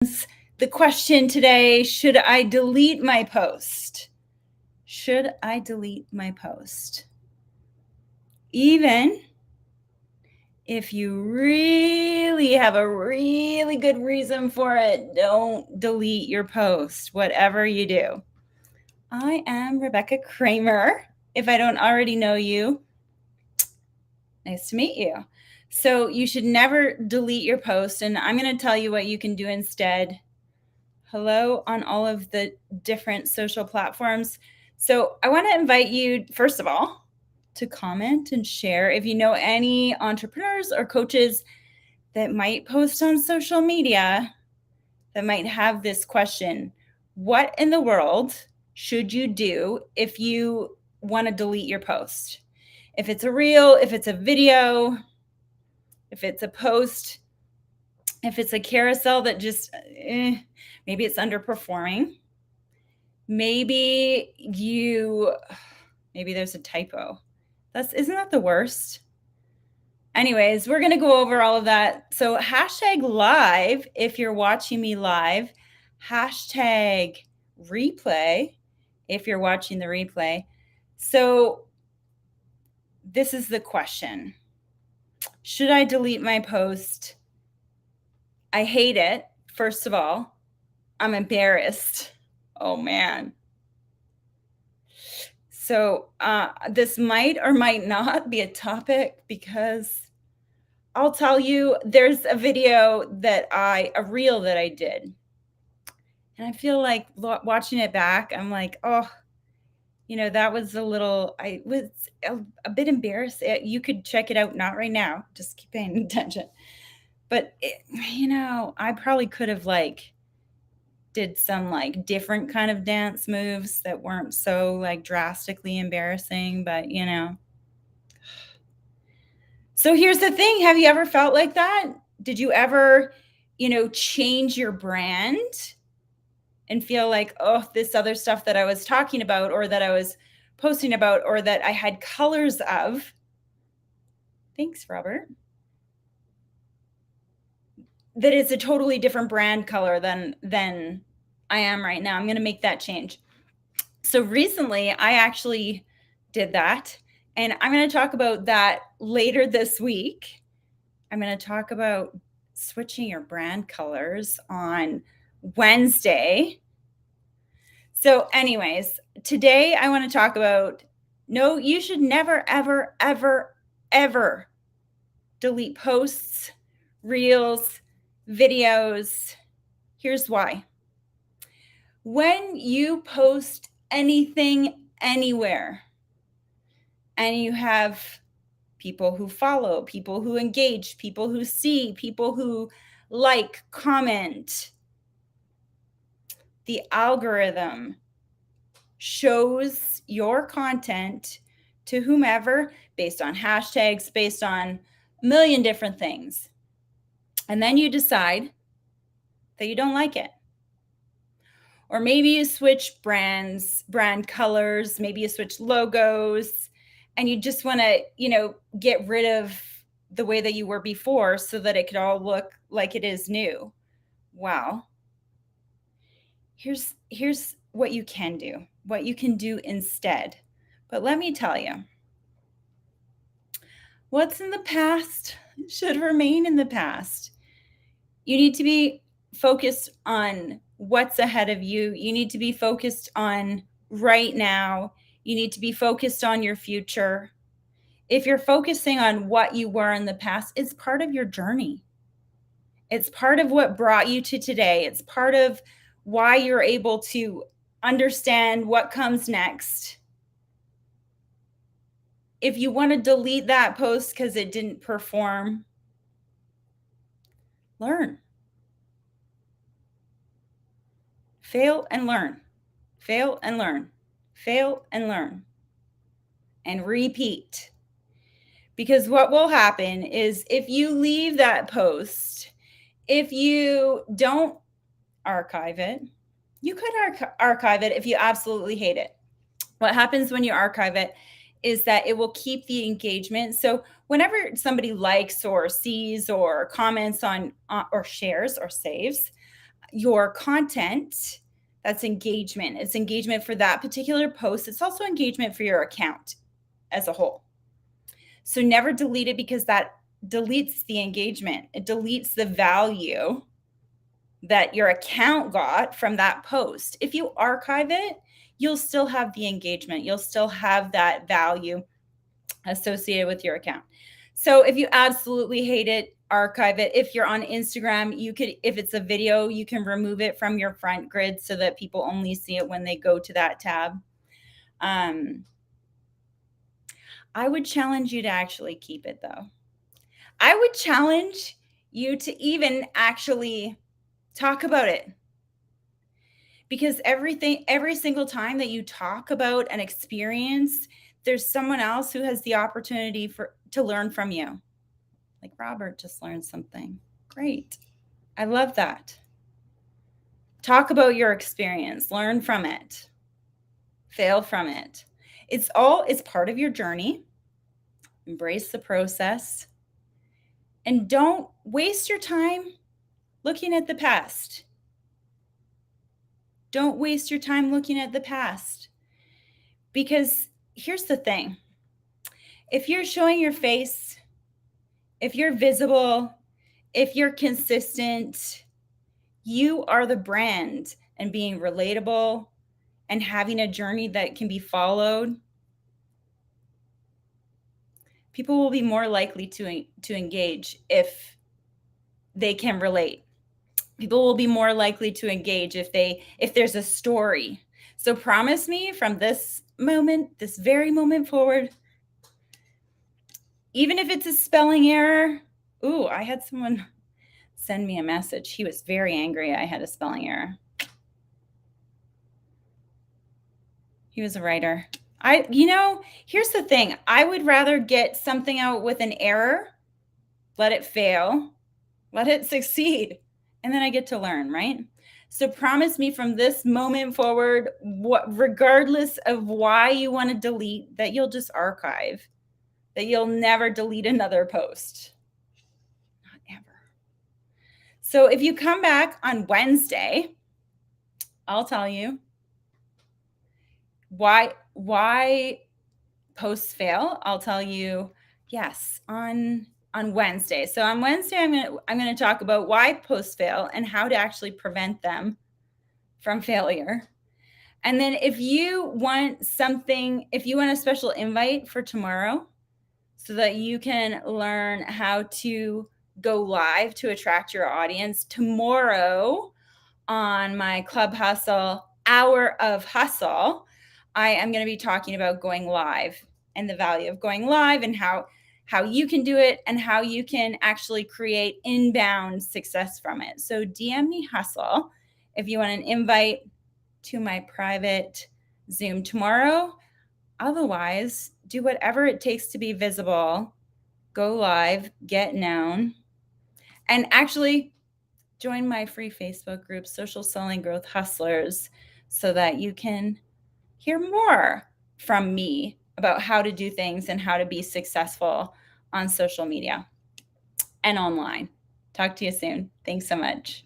The question today, should I delete my post? Should I delete my post? Even if you really have a really good reason for it, don't delete your post, whatever you do. I am Rebecca Kramer. If I don't already know you, nice to meet you. So, you should never delete your post, and I'm going to tell you what you can do instead. Hello on all of the different social platforms. So, I want to invite you, first of all, to comment and share if you know any entrepreneurs or coaches that might post on social media that might have this question. What in the world should you do if you want to delete your post? If it's a reel, if it's a video, if it's a post, if it's a carousel that just maybe it's underperforming, maybe there's a typo. Isn't that the worst? Anyways, we're going to go over all of that. So hashtag live if you're watching me live, hashtag replay if you're watching the replay. So this is the question. Should I delete my post? I hate it. First of all, I'm embarrassed. Oh man. So this might or might not be a topic because I'll tell you, there's a reel that I did. And I feel like watching it back, I'm like, oh, that was I was a bit embarrassed. You could check it out, not right now, just keep paying attention. But, I probably could have did some different kind of dance moves that weren't so drastically embarrassing, but So here's the thing. Have you ever felt like that? Did you ever, change your brand and feel like, oh, this other stuff that I was talking about or that I was posting about or that I had colors of? Thanks, Robert. That is a totally different brand color than I am right now. I'm going to make that change. So recently, I actually did that. And I'm going to talk about that later this week. I'm going to talk about switching your brand colors on Wednesday. So, anyways, today I want to talk about no, you should never, ever, ever, ever delete posts, reels, videos. Here's why. When you post anything anywhere and you have people who follow, people who engage, people who see, people who like, comment, the algorithm shows your content to whomever based on hashtags, based on a million different things. And then you decide that you don't like it. Or maybe you switch brand colors, maybe you switch logos, and you just want to, get rid of the way that you were before so that it could all look like it is new. Wow. Here's what you can do, what you can do instead. But let me tell you, what's in the past should remain in the past. You need to be focused on what's ahead of you. You need to be focused on right now. You need to be focused on your future. If you're focusing on what you were in the past, it's part of your journey. It's part of what brought you to today. It's part of why you're able to understand what comes next. If you want to delete that post because it didn't perform, learn. Fail and learn. Fail and learn. Fail and learn. And repeat. Because what will happen is if you leave that post, if you don't archive it, you could archive it if you absolutely hate it. What happens when you archive it is that it will keep the engagement. So whenever somebody likes or sees or comments on or shares or saves, your content, that's engagement. It's engagement for that particular post. It's also engagement for your account as a whole. So never delete it, because that deletes the engagement. It deletes the value that your account got from that post. If you archive it, you'll still have the engagement. You'll still have that value associated with your account. So if you absolutely hate it, archive it. If you're on Instagram, you could, if it's a video, you can remove it from your front grid so that people only see it when they go to that tab. I would challenge you to actually keep it, though. I would challenge you to even actually talk about it, because every single time that you talk about an experience, there's someone else who has the opportunity to learn from you. Like Robert just learned something. Great. I love that. Talk about your experience, learn from it, fail from it. It's part of your journey. Embrace the process. And don't waste your time looking at the past. Don't waste your time looking at the past. Because here's the thing. If you're showing your face, if you're visible, if you're consistent, you are the brand, and being relatable and having a journey that can be followed, people will be more likely to engage if they can relate. People will be more likely to engage if there's a story. So promise me from this very moment forward, even if it's a spelling error. Ooh, I had someone send me a message. He was very angry I had a spelling error. He was a writer. Here's the thing. I would rather get something out with an error, let it fail, let it succeed, and then I get to learn, right? So promise me from this moment forward, regardless of why you want to delete, that you'll just archive, that you'll never delete another post. Not ever. So if you come back on Wednesday, I'll tell you why posts fail. I'll tell you, yes, on Wednesday. So on Wednesday, I'm going to talk about why posts fail and how to actually prevent them from failure. And then if you want a special invite for tomorrow so that you can learn how to go live to attract your audience, tomorrow on my Club Hustle Hour of Hustle, I am going to be talking about going live and the value of going live, and how you can do it and how you can actually create inbound success from it. So DM me Hustle if you want an invite to my private Zoom tomorrow. Otherwise, do whatever it takes to be visible, go live, get known, and actually join my free Facebook group, Social Selling Growth Hustlers, so that you can hear more from me about how to do things and how to be successful on social media and online. Talk to you soon. Thanks so much.